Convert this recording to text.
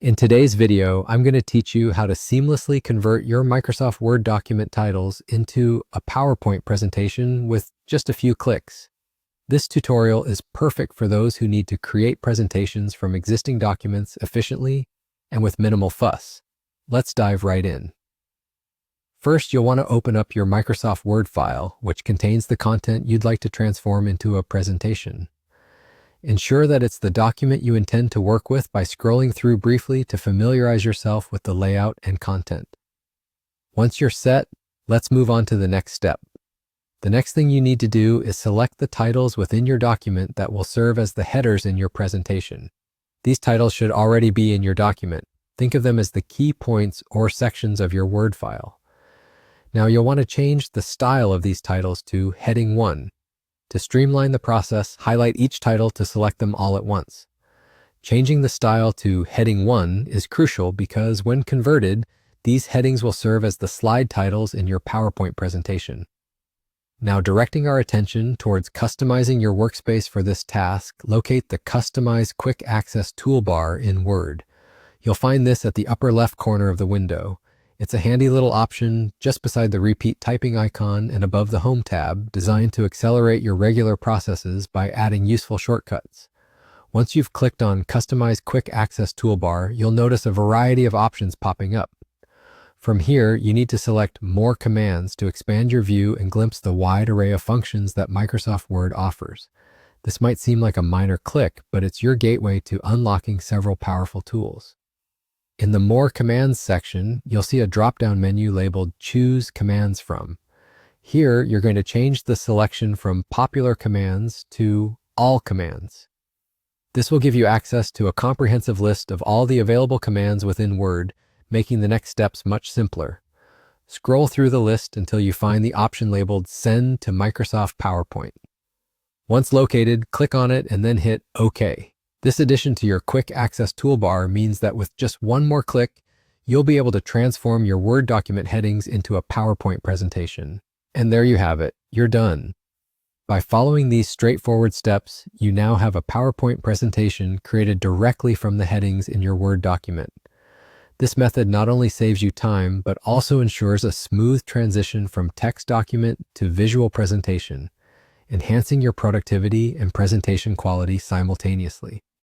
In today's video, I'm going to teach you how to seamlessly convert your Microsoft Word document titles into a PowerPoint presentation with just a few clicks. This tutorial is perfect for those who need to create presentations from existing documents efficiently and with minimal fuss. Let's dive right in. First, you'll want to open up your Microsoft Word file, which contains the content you'd like to transform into a presentation. Ensure that it's the document you intend to work with by scrolling through briefly to familiarize yourself with the layout and content. Once you're set, let's move on to the next step. The next thing you need to do is select the titles within your document that will serve as the headers in your presentation. These titles should already be in your document. Think of them as the key points or sections of your Word file. Now you'll want to change the style of these titles to Heading 1. To streamline the process, highlight each title to select them all at once. Changing the style to Heading 1 is crucial because when converted, these headings will serve as the slide titles in your PowerPoint presentation. Now, directing our attention towards customizing your workspace for this task, locate the Customize Quick Access toolbar in Word. You'll find this at the upper left corner of the window. It's a handy little option just beside the repeat typing icon and above the Home tab, designed to accelerate your regular processes by adding useful shortcuts. Once you've clicked on Customize Quick Access Toolbar, you'll notice a variety of options popping up. From here, you need to select More Commands to expand your view and glimpse the wide array of functions that Microsoft Word offers. This might seem like a minor click, but it's your gateway to unlocking several powerful tools. In the More Commands section, you'll see a drop-down menu labeled Choose Commands From. Here, you're going to change the selection from Popular Commands to All Commands. This will give you access to a comprehensive list of all the available commands within Word, making the next steps much simpler. Scroll through the list until you find the option labeled Send to Microsoft PowerPoint. Once located, click on it and then hit OK. This addition to your quick access toolbar means that with just one more click, you'll be able to transform your Word document headings into a PowerPoint presentation. And there you have it, you're done. By following these straightforward steps, you now have a PowerPoint presentation created directly from the headings in your Word document. This method not only saves you time, but also ensures a smooth transition from text document to visual presentation, enhancing your productivity and presentation quality simultaneously.